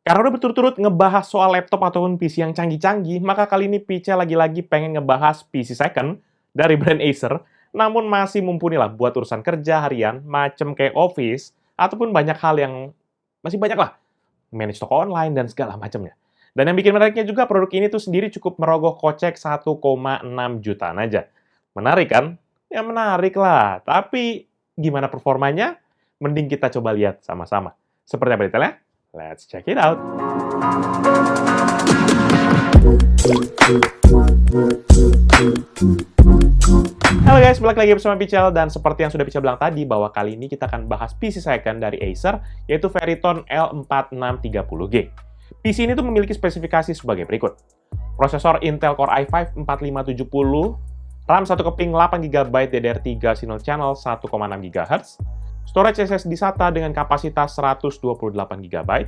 Karena udah berturut-turut ngebahas soal laptop ataupun PC yang canggih-canggih, maka kali ini Pice lagi-lagi pengen ngebahas PC second dari brand Acer, namun masih mumpuni lah buat urusan kerja harian, macem kayak Office, ataupun banyak hal yang masih banyak lah, manage toko online dan segala macamnya. Dan yang bikin menariknya juga, produk ini tuh sendiri cukup merogoh kocek 1,6 jutaan aja. Menarik kan? Ya menarik lah, tapi gimana performanya? Mending kita coba lihat sama-sama. Seperti apa detailnya? Let's check it out. Halo guys, balik lagi bersama Pichel, dan seperti yang sudah Pichel bilang tadi, bahwa kali ini kita akan bahas PC second dari Acer, yaitu Veriton L4630G. PC ini tuh memiliki spesifikasi sebagai berikut. Prosesor Intel Core i5 4570, RAM 1 keping 8GB DDR3 single channel 1,6 GHz, storage SSD SATA dengan kapasitas 128GB,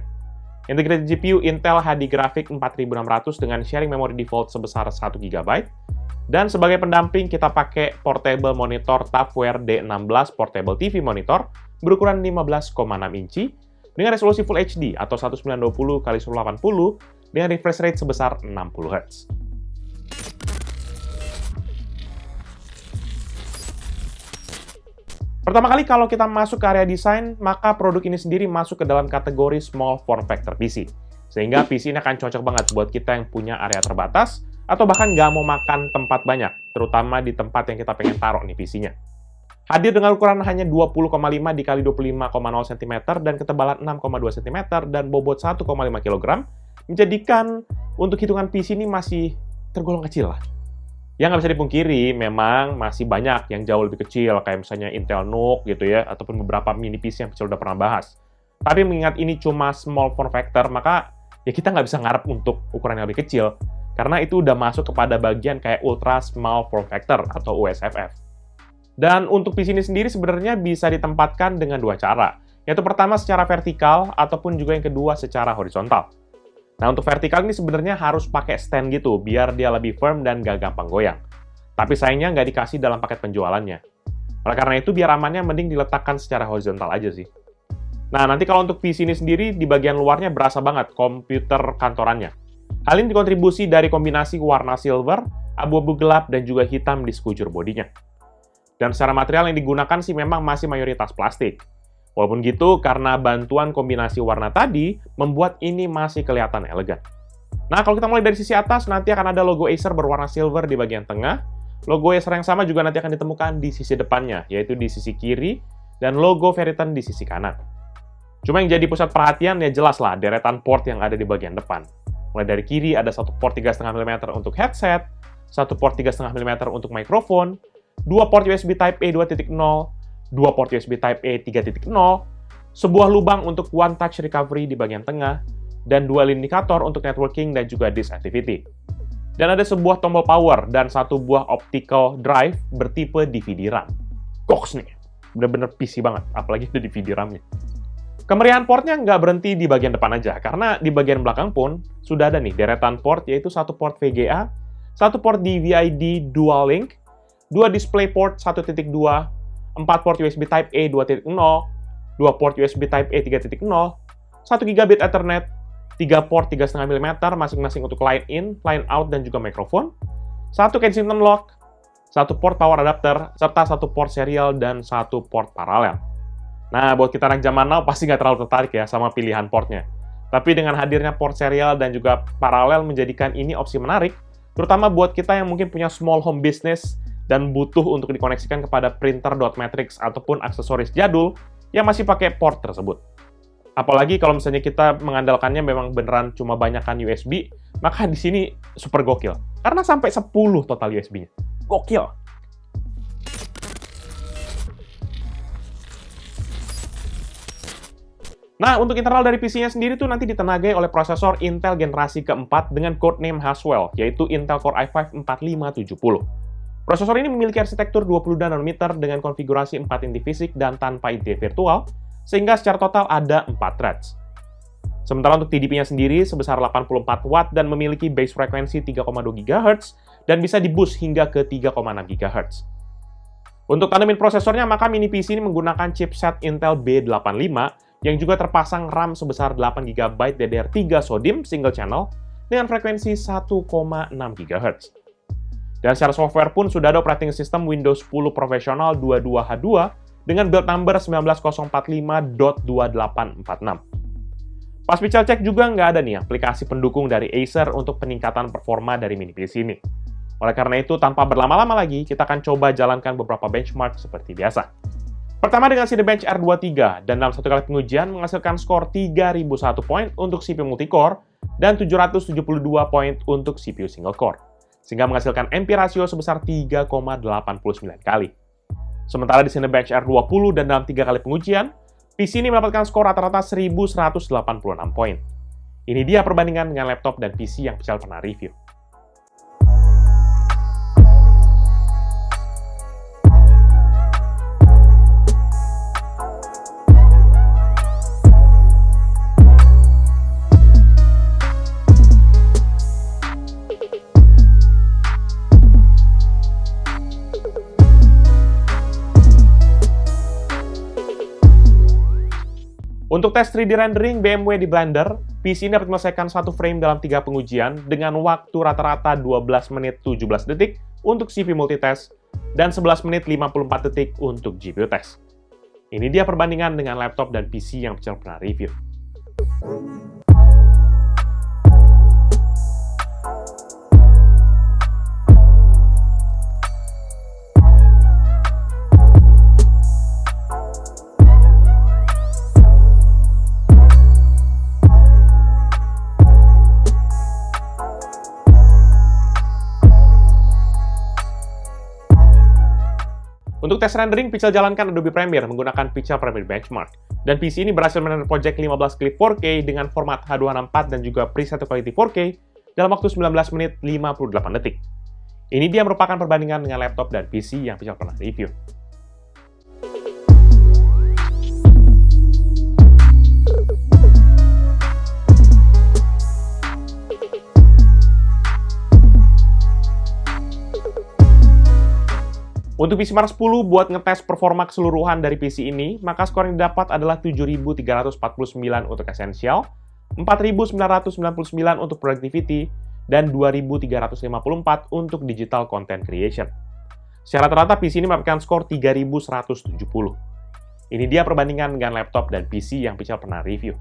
integrated GPU Intel HD Graphic 4600 dengan sharing memory default sebesar 1GB, dan sebagai pendamping kita pakai portable monitor Tupperware D16 Portable TV Monitor berukuran 15,6 inci dengan resolusi Full HD atau 1920x1080 dengan refresh rate sebesar 60 Hz. Pertama kali kalau kita masuk ke area desain, maka produk ini sendiri masuk ke dalam kategori small form factor PC. Sehingga PC ini akan cocok banget buat kita yang punya area terbatas, atau bahkan nggak mau makan tempat banyak, terutama di tempat yang kita pengen taruh nih PC-nya. Hadir dengan ukuran hanya 20,5 x 25,0 cm dan ketebalan 6,2 cm dan bobot 1,5 kg, menjadikan untuk hitungan PC ini masih tergolong kecil lah. Yang nggak bisa dipungkiri, memang masih banyak yang jauh lebih kecil, kayak misalnya Intel NUC gitu ya, ataupun beberapa mini PC yang kita udah pernah bahas. Tapi mengingat ini cuma small form factor, maka ya kita nggak bisa ngarep untuk ukuran yang lebih kecil, karena itu udah masuk kepada bagian kayak ultra small form factor atau USFF. Dan untuk PC ini sendiri sebenarnya bisa ditempatkan dengan dua cara, yaitu pertama secara vertikal, ataupun juga yang kedua secara horizontal. Nah, untuk vertikal ini sebenarnya harus pakai stand gitu, biar dia lebih firm dan gak gampang goyang. Tapi sayangnya nggak dikasih dalam paket penjualannya. Oleh karena itu, biar amannya mending diletakkan secara horizontal aja sih. Nah, nanti kalau untuk PC ini sendiri, di bagian luarnya berasa banget komputer kantorannya. Hal ini dikontribusi dari kombinasi warna silver, abu-abu gelap, dan juga hitam di sekujur bodinya. Dan secara material yang digunakan sih memang masih mayoritas plastik. Walaupun gitu, karena bantuan kombinasi warna tadi, membuat ini masih kelihatan elegan. Nah, kalau kita mulai dari sisi atas, nanti akan ada logo Acer berwarna silver di bagian tengah. Logo Acer yang sama juga nanti akan ditemukan di sisi depannya, yaitu di sisi kiri, dan logo Veriton di sisi kanan. Cuma yang jadi pusat perhatian ya jelas lah, deretan port yang ada di bagian depan. Mulai dari kiri ada satu port 3,5 mm untuk headset, satu port 3,5 mm untuk mikrofon, dua port USB Type-A 2.0, 2 port USB Type-A 3.0, sebuah lubang untuk One Touch Recovery di bagian tengah, dan dual indikator untuk networking dan juga disk activity. Dan ada sebuah tombol power dan satu buah optical drive bertipe DVD RAM. Goks nih, bener-bener PC banget, apalagi ada DVD RAM-nya. Kemeriahan portnya nggak berhenti di bagian depan aja, karena di bagian belakang pun sudah ada nih deretan port, yaitu satu port VGA, satu port DVI-D Dual Link, dua DisplayPort 1.2, 4 port USB Type-A 2.0, 2 port USB Type-A 3.0, 1 gigabit Ethernet, 3 port 3,5 mm masing-masing untuk line in, line out, dan juga mikrofon, 1 Kensington lock, 1 port power adapter, serta 1 port serial dan 1 port paralel. Nah, buat kita anak zaman now pasti nggak terlalu tertarik ya sama pilihan portnya. Tapi dengan hadirnya port serial dan juga paralel menjadikan ini opsi menarik, terutama buat kita yang mungkin punya small home business dan butuh untuk dikoneksikan kepada printer dot matrix ataupun aksesoris jadul yang masih pakai port tersebut. Apalagi kalau misalnya kita mengandalkannya memang beneran cuma banyakkan USB, maka di sini super gokil. Karena sampai 10 total USB-nya. Gokil! Nah, untuk internal dari PC-nya sendiri tuh nanti ditenagai oleh prosesor Intel generasi keempat dengan codename Haswell, yaitu Intel Core i5 4570. Prosesor ini memiliki arsitektur 20 nanometer dengan konfigurasi 4 inti fisik dan tanpa inti virtual, sehingga secara total ada 4 threads. Sementara untuk TDP-nya sendiri sebesar 84 watt dan memiliki base frekuensi 3,2 GHz dan bisa di-boost hingga ke 3,6 GHz. Untuk tandemin prosesornya, maka mini PC ini menggunakan chipset Intel B85 yang juga terpasang RAM sebesar 8GB DDR3 SODIMM single channel dengan frekuensi 1,6 GHz. Dan secara software pun sudah ada operating system Windows 10 Professional 22H2 dengan build number 19045.2846. Pas Pical cek juga nggak ada nih aplikasi pendukung dari Acer untuk peningkatan performa dari mini PC ini. Oleh karena itu, tanpa berlama-lama lagi, kita akan coba jalankan beberapa benchmark seperti biasa. Pertama dengan Cinebench R23, dan dalam satu kali pengujian menghasilkan skor 3001 poin untuk CPU multicore dan 772 poin untuk CPU single core, sehingga menghasilkan MP rasio sebesar 3,89 kali. Sementara di Cinebench R20 dan dalam 3 kali pengujian, PC ini mendapatkan skor rata-rata 1186 poin. Ini dia perbandingan dengan laptop dan PC yang Pical pernah review. Untuk tes 3D rendering BMW di Blender, PC ini dapat menyelesaikan satu frame dalam 3 pengujian dengan waktu rata-rata 12 menit 17 detik untuk CPU multitest dan 11 menit 54 detik untuk GPU test. Ini dia perbandingan dengan laptop dan PC yang Pical pernah review. Untuk tes rendering, Pical jalankan Adobe Premiere menggunakan Pical Premiere Benchmark. Dan PC ini berhasil menerima project 15 klip 4K dengan format H264 dan juga preset quality 4K dalam waktu 19 menit 58 detik. Ini dia merupakan perbandingan dengan laptop dan PC yang Pical pernah review. Untuk PC Mark 10 buat ngetes performa keseluruhan dari PC ini, maka skor yang didapat adalah 7.349 untuk Essential, 4.999 untuk Productivity, dan 2.354 untuk Digital Content Creation. Secara rata-rata PC ini mendapatkan skor 3.170. Ini dia perbandingan dengan laptop dan PC yang Pical pernah review.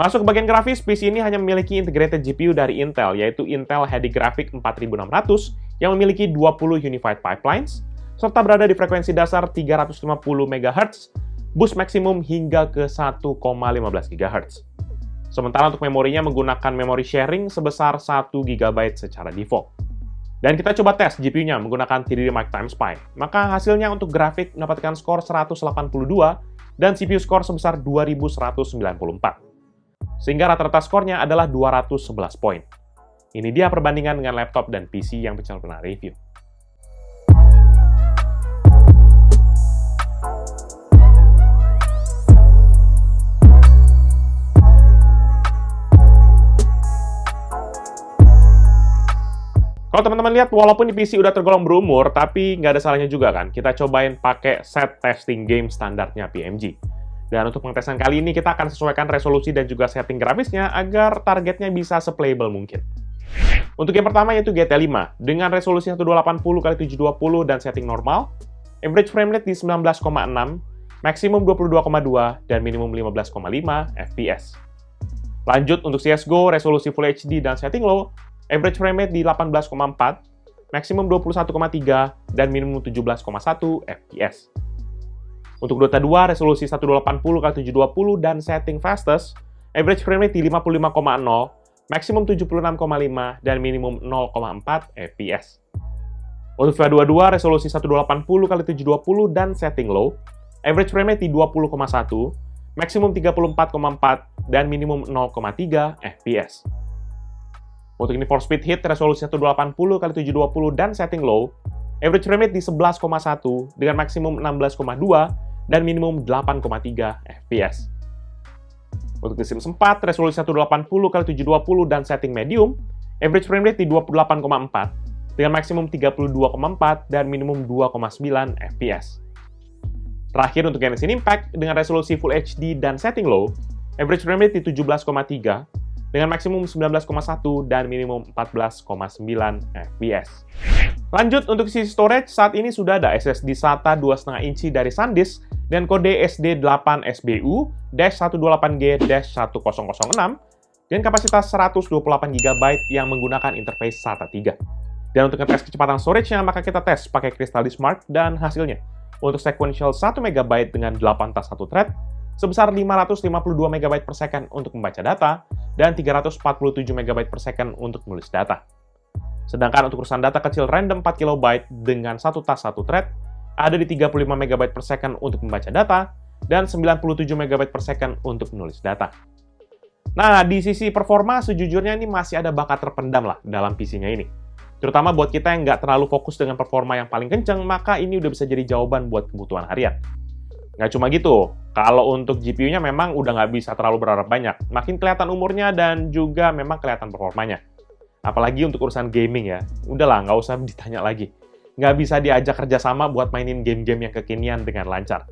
Masuk ke bagian grafis, PC ini hanya memiliki integrated GPU dari Intel, yaitu Intel Heady Graphics 4600 yang memiliki 20 Unified Pipelines, serta berada di frekuensi dasar 350 MHz, boost maksimum hingga ke 1,15 GHz. Sementara untuk memorinya menggunakan memory sharing sebesar 1 GB secara default. Dan kita coba tes GPU-nya menggunakan 3D Mark Time Spy. Maka hasilnya untuk grafik mendapatkan skor 182 dan CPU skor sebesar 2194. Sehingga rata-rata skornya adalah 211 poin. Ini dia perbandingan dengan laptop dan PC yang Pical pernah review. Kalau teman-teman lihat, walaupun di PC udah tergolong berumur, tapi nggak ada salahnya juga kan, kita cobain pakai set testing game standarnya PMG. Dan untuk pengetesan kali ini, kita akan sesuaikan resolusi dan juga setting grafisnya agar targetnya bisa se-playable mungkin. Untuk yang pertama yaitu GTA 5, dengan resolusi 1280x720 dan setting normal, average frame rate di 19,6, maksimum 22,2, dan minimum 15,5 FPS. Lanjut untuk CSGO, resolusi Full HD dan setting low, average frame rate di 18,4, maksimum 21,3, dan minimum 17,1 FPS. Untuk Dota 2, resolusi 1280x720 dan setting fastest, average frame rate di 55,0, maksimum 76,5, dan minimum 0,4 FPS. Untuk FIFA 22, resolusi 1280x720 dan setting low, average frame rate di 20,1, maksimum 34,4, dan minimum 0,3 FPS. Untuk Need for Speed Heat, resolusi 1280x720 dan setting low, average frame rate di 11,1 dengan maksimum 16,2 dan minimum 8,3 FPS. Untuk di Sims 4, resolusi 1080x720 dan setting medium, average frame rate di 28,4 dengan maksimum 32,4 dan minimum 2,9 fps. Terakhir untuk Genshin Impact dengan resolusi Full HD dan setting low, average frame rate di 17,3 dengan maksimum 19,1 dan minimum 14,9 fps. Lanjut untuk sisi storage, saat ini sudah ada SSD SATA 2,5 inci dari SanDisk dan kode SD8SBU-128G-1006 dengan kapasitas 128GB yang menggunakan interface SATA 3. Dan untuk ngetes kecepatan storage-nya, maka kita tes pakai Crystal Disk Mark dan hasilnya. Untuk sequential 1MB dengan 8 tas 1 thread, sebesar 552MB per second untuk membaca data, dan 347MB per second untuk menulis data. Sedangkan untuk urusan data kecil random 4KB dengan 1 tas 1 thread, ada di 35MB per second untuk membaca data, dan 97MB per second untuk menulis data. Nah, di sisi performa, sejujurnya ini masih ada bakat terpendam lah dalam PC-nya ini. Terutama buat kita yang nggak terlalu fokus dengan performa yang paling kenceng, maka ini udah bisa jadi jawaban buat kebutuhan harian. Nggak cuma gitu, kalau untuk GPU-nya memang udah nggak bisa terlalu berharap banyak. Makin kelihatan umurnya dan juga memang kelihatan performanya. Apalagi untuk urusan gaming ya, udahlah nggak usah ditanya lagi. Nggak bisa diajak kerjasama buat mainin game-game yang kekinian dengan lancar.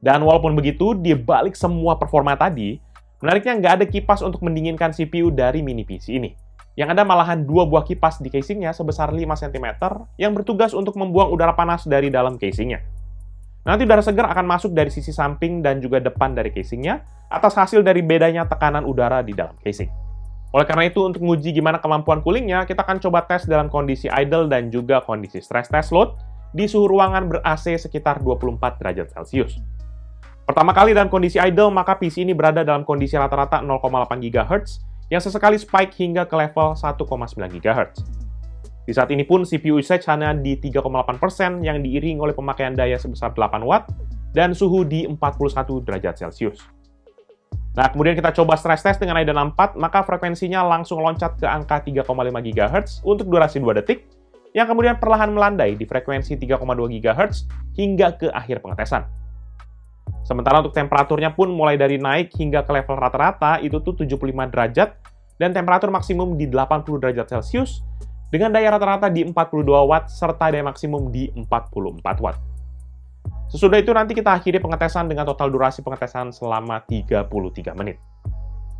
Dan walaupun begitu, di balik semua performa tadi, menariknya nggak ada kipas untuk mendinginkan CPU dari mini PC ini. Yang ada malahan 2 buah kipas di casingnya sebesar 5 cm yang bertugas untuk membuang udara panas dari dalam casingnya. Nanti udara segar akan masuk dari sisi samping dan juga depan dari casingnya atas hasil dari bedanya tekanan udara di dalam casing. Oleh karena itu, untuk menguji gimana kemampuan coolingnya, kita akan coba tes dalam kondisi idle dan juga kondisi stress test load di suhu ruangan ber-AC sekitar 24 derajat Celcius. Pertama kali dalam kondisi idle, maka PC ini berada dalam kondisi rata-rata 0,8 GHz yang sesekali spike hingga ke level 1,9 GHz. Di saat ini pun CPU usage hanya di 3,8% yang diiringi oleh pemakaian daya sebesar 8 watt dan suhu di 41 derajat Celcius. Nah, kemudian kita coba stress test dengan Radeon 4, maka frekuensinya langsung loncat ke angka 3,5 GHz untuk durasi 2 detik, yang kemudian perlahan melandai di frekuensi 3,2 GHz hingga ke akhir pengetesan. Sementara untuk temperaturnya pun mulai dari naik hingga ke level rata-rata itu tuh 75 derajat dan temperatur maksimum di 80 derajat Celcius dengan daya rata-rata di 42 watt serta daya maksimum di 44 watt. Sesudah itu nanti kita akhiri pengetesan dengan total durasi pengetesan selama 33 menit.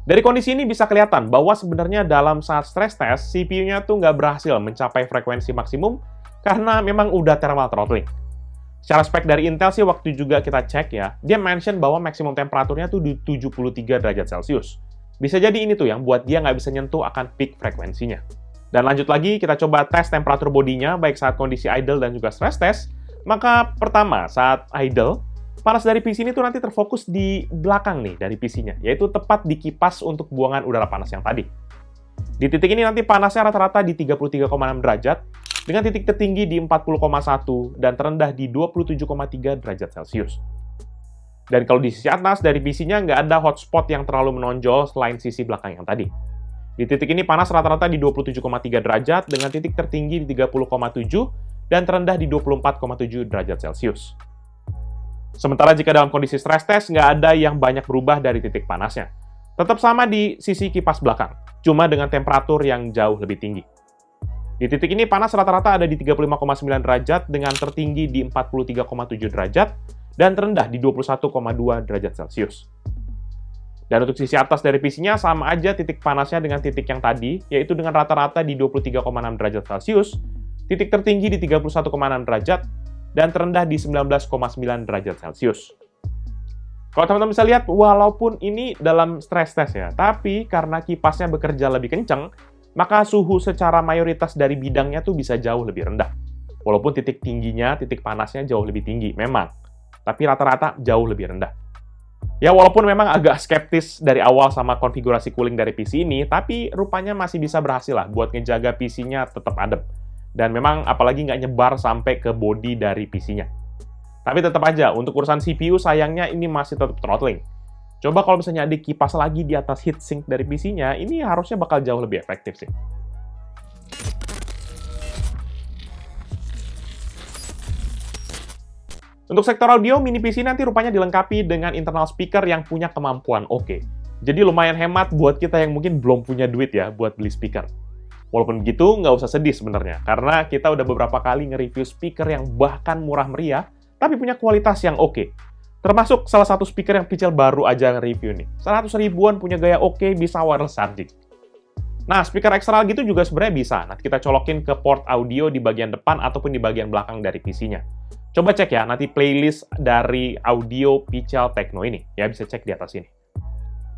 Dari kondisi ini bisa kelihatan bahwa sebenarnya dalam saat stress test, CPU-nya tuh nggak berhasil mencapai frekuensi maksimum karena memang udah thermal throttling. Secara spek dari Intel sih waktu juga kita cek ya, dia mention bahwa maksimum temperaturnya tuh di 73 derajat Celcius. Bisa jadi ini tuh yang buat dia nggak bisa nyentuh akan peak frekuensinya. Dan lanjut lagi, kita coba tes temperatur bodinya baik saat kondisi idle dan juga stress test. Maka pertama, saat idle, panas dari PC ini tuh nanti terfokus di belakang nih dari PC-nya, yaitu tepat di kipas untuk buangan udara panas yang tadi. Di titik ini nanti panasnya rata-rata di 33,6 derajat, dengan titik tertinggi di 40,1 dan terendah di 27,3 derajat Celcius. Dan kalau di sisi atas dari PC-nya nggak ada hotspot yang terlalu menonjol selain sisi belakang yang tadi. Di titik ini panas rata-rata di 27,3 derajat dengan titik tertinggi di 30,7 dan terendah di 24,7 derajat Celcius. Sementara jika dalam kondisi stress test nggak ada yang banyak berubah dari titik panasnya. Tetap sama di sisi kipas belakang, cuma dengan temperatur yang jauh lebih tinggi. Di titik ini panas rata-rata ada di 35,9 derajat dengan tertinggi di 43,7 derajat dan terendah di 21,2 derajat Celcius. Dan untuk sisi atas dari PC-nya sama aja titik panasnya dengan titik yang tadi, yaitu dengan rata-rata di 23,6 derajat Celcius, titik tertinggi di 31,6 derajat, dan terendah di 19,9 derajat Celcius. Kalau teman-teman bisa lihat, walaupun ini dalam stress test ya, tapi karena kipasnya bekerja lebih kencang, maka suhu secara mayoritas dari bidangnya tuh bisa jauh lebih rendah. Walaupun titik tingginya, titik panasnya jauh lebih tinggi, memang. Tapi rata-rata jauh lebih rendah. Ya, walaupun memang agak skeptis dari awal sama konfigurasi cooling dari PC ini, tapi rupanya masih bisa berhasil lah buat ngejaga PC-nya tetap adem. Dan memang apalagi nggak nyebar sampai ke body dari PC-nya. Tapi tetap aja, untuk urusan CPU sayangnya ini masih tetap throttling. Coba kalau misalnya ada kipas lagi di atas heatsink dari PC-nya, ini harusnya bakal jauh lebih efektif sih. Untuk sektor audio, mini PC nanti rupanya dilengkapi dengan internal speaker yang punya kemampuan oke. Jadi lumayan hemat buat kita yang mungkin belum punya duit ya buat beli speaker. Walaupun begitu, nggak usah sedih sebenarnya, karena kita udah beberapa kali nge-review speaker yang bahkan murah meriah, tapi punya kualitas yang oke. Termasuk salah satu speaker yang Pichel baru aja nge-review nih. 100 ribuan, punya gaya oke, bisa wireless charging. Nah, speaker eksternal gitu juga sebenarnya bisa. Nanti kita colokin ke port audio di bagian depan ataupun di bagian belakang dari PC-nya. Coba cek ya, nanti playlist dari audio Pichel Techno ini. Ya, bisa cek di atas ini.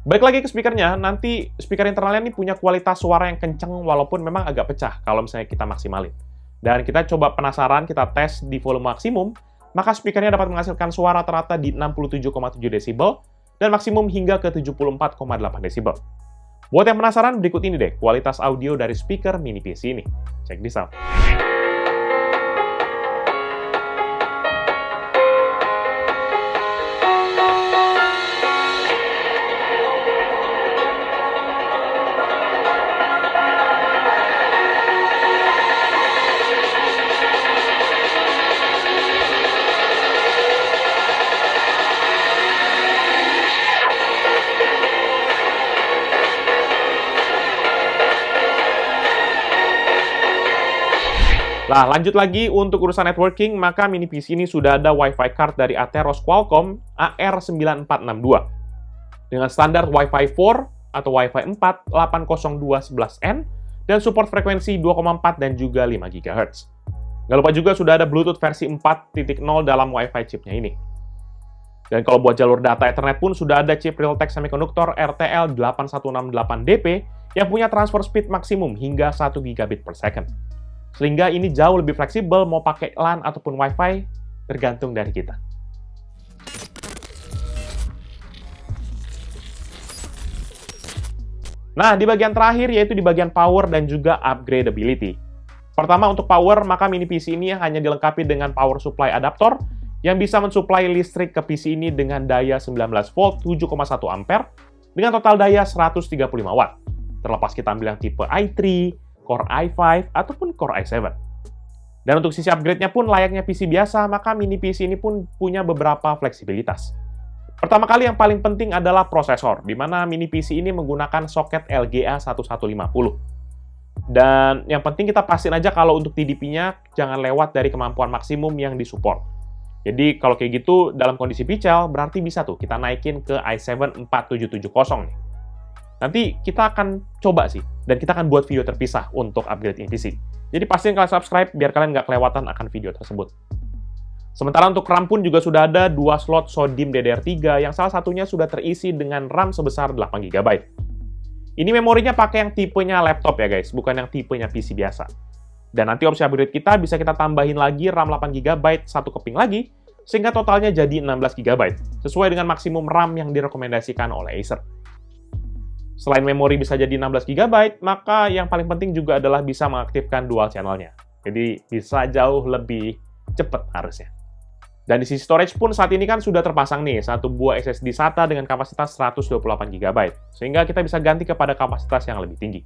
Balik lagi ke speakernya, nanti speaker internalnya ini punya kualitas suara yang kenceng walaupun memang agak pecah kalau misalnya kita maksimalin. Dan kita coba penasaran, kita tes di volume maksimum, maka speakernya dapat menghasilkan suara rata-rata di 67,7 desibel dan maksimum hingga ke 74,8 desibel. Buat yang penasaran, berikut ini deh kualitas audio dari speaker mini PC ini. Check this out. Nah, lanjut lagi untuk urusan networking, maka mini PC ini sudah ada Wi-Fi card dari Atheros Qualcomm AR9462. Dengan standar Wi-Fi 4 atau Wi-Fi 4 802.11n dan support frekuensi 2,4 dan juga 5 GHz. Nggak lupa juga sudah ada Bluetooth versi 4.0 dalam Wi-Fi chipnya ini. Dan kalau buat jalur data Ethernet pun sudah ada chip Realtek Semiconductor RTL8168DP yang punya transfer speed maksimum hingga 1 gigabit per second. Sehingga ini jauh lebih fleksibel mau pakai LAN ataupun Wi-Fi, tergantung dari kita. Nah, di bagian terakhir yaitu di bagian power dan juga upgradability. Pertama, untuk power, maka mini PC ini hanya dilengkapi dengan power supply adaptor yang bisa mensuplai listrik ke PC ini dengan daya 19 volt 7,1 ampere dengan total daya 135 watt. Terlepas kita ambil yang tipe i3, Core i5, ataupun Core i7. Dan untuk sisi upgrade-nya pun layaknya PC biasa, maka mini PC ini pun punya beberapa fleksibilitas. Pertama kali yang paling penting adalah prosesor, di mana mini PC ini menggunakan soket LGA 1150. Dan yang penting kita pastiin aja kalau untuk TDP-nya jangan lewat dari kemampuan maksimum yang disupport. Jadi kalau kayak gitu, dalam kondisi Pichel, berarti bisa tuh kita naikin ke i7 4770 nih. Nanti kita akan coba sih, dan kita akan buat video terpisah untuk upgrade ini PC. Jadi pastiin kalian subscribe biar kalian nggak kelewatan akan video tersebut. Sementara untuk RAM pun juga sudah ada 2 slot SODIMM DDR3 yang salah satunya sudah terisi dengan RAM sebesar 8 GB. Ini memorinya pakai yang tipenya laptop ya guys, bukan yang tipenya PC biasa. Dan nanti opsi upgrade kita bisa kita tambahin lagi RAM 8 GB 1 keping lagi, sehingga totalnya jadi 16 GB, sesuai dengan maksimum RAM yang direkomendasikan oleh Acer. Selain memori bisa jadi 16 GB, maka yang paling penting juga adalah bisa mengaktifkan dual channel-nya. Jadi bisa jauh lebih cepat harusnya. Dan di sisi storage pun saat ini kan sudah terpasang nih, satu buah SSD SATA dengan kapasitas 128 GB, sehingga kita bisa ganti kepada kapasitas yang lebih tinggi.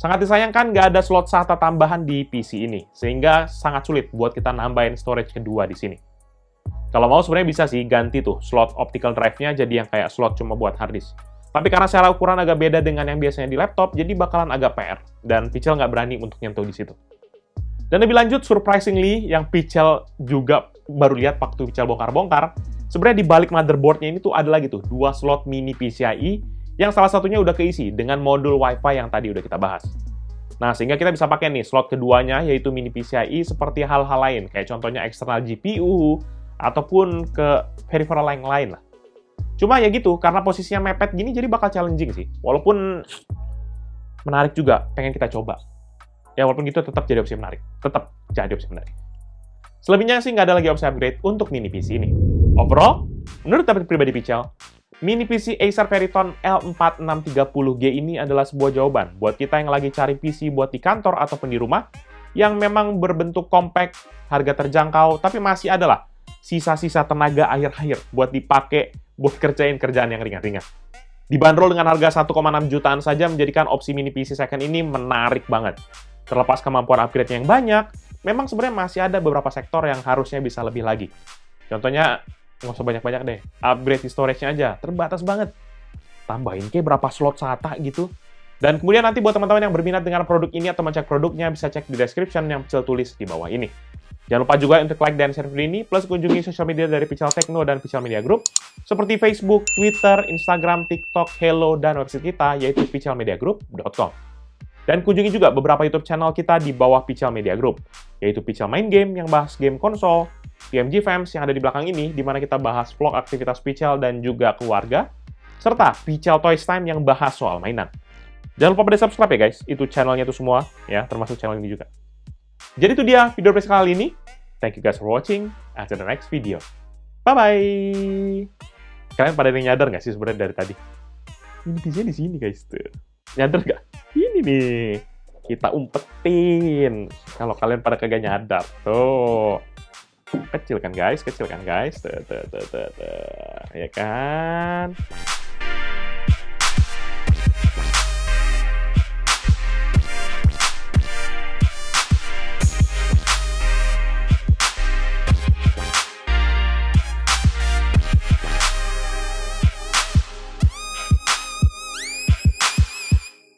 Sangat disayangkan nggak ada slot SATA tambahan di PC ini, sehingga sangat sulit buat kita nambahin storage kedua di sini. Kalau mau sebenarnya bisa sih ganti tuh slot optical drive-nya jadi yang kayak slot cuma buat hard disk. Tapi karena secara ukuran agak beda dengan yang biasanya di laptop, jadi bakalan agak PR, dan Pichel nggak berani untuk nyentuh di situ. Dan lebih lanjut, surprisingly, yang Pichel juga baru lihat waktu Pichel bongkar-bongkar, sebenarnya di balik motherboard-nya ini tuh ada lagi tuh, 2 slot mini PCIe, yang salah satunya udah keisi dengan modul Wi-Fi yang tadi udah kita bahas. Nah, sehingga kita bisa pakai nih slot keduanya, yaitu mini PCIe seperti hal-hal lain, kayak contohnya eksternal GPU, ataupun ke peripheral yang lain lah. Cuma ya gitu, karena posisinya mepet gini jadi bakal challenging sih. Walaupun menarik juga, pengen kita coba. Ya walaupun gitu tetap jadi opsi menarik. Tetap jadi opsi menarik. Selebihnya sih nggak ada lagi opsi upgrade untuk mini PC ini. Overall, menurut pribadi Pichel, mini PC Acer Veriton L4630G ini adalah sebuah jawaban buat kita yang lagi cari PC buat di kantor ataupun di rumah, yang memang berbentuk compact, harga terjangkau, tapi masih adalah sisa-sisa tenaga akhir-akhir buat dipakai buat kerjain kerjaan yang ringan-ringan. Dibanderol dengan harga 1,6 jutaan saja menjadikan opsi mini PC second ini menarik banget. Terlepas kemampuan upgrade-nya yang banyak, memang sebenarnya masih ada beberapa sektor yang harusnya bisa lebih lagi. Contohnya, nggak usah banyak-banyak deh, upgrade di storage-nya aja, terbatas banget. tambahin kayak berapa slot SATA gitu. Dan kemudian nanti buat teman-teman yang berminat dengan produk ini atau mau cek produknya, bisa cek di description yang Pichel tulis di bawah ini. Jangan lupa juga untuk like dan share video ini, plus kunjungi sosial media dari Pichel Techno dan Pichel Media Group, seperti Facebook, Twitter, Instagram, TikTok, Hello, dan website kita, yaitu pichelmediagroup.com. Dan kunjungi juga beberapa YouTube channel kita di bawah Pichel Media Group, yaitu Pichel Main Game yang bahas game konsol, PMG Fams yang ada di belakang ini, di mana kita bahas vlog aktivitas Pichel dan juga keluarga, serta Pichel Toys Time yang bahas soal mainan. Jangan lupa pada subscribe ya guys, itu channelnya itu semua, ya, termasuk channel ini juga. Jadi itu dia video presentasi kali ini. Thank you guys for watching. Until the next video. Bye-bye! Kalian pada nyadar nggak sih sebenarnya dari tadi? Ini PC-nya di sini guys. Tuh. Nyadar nggak? Ini nih. Kita umpetin. Kalau kalian pada kagak nyadar. Tuh. Kecil kan guys? Kecil kan guys? Tuh. Ya kan?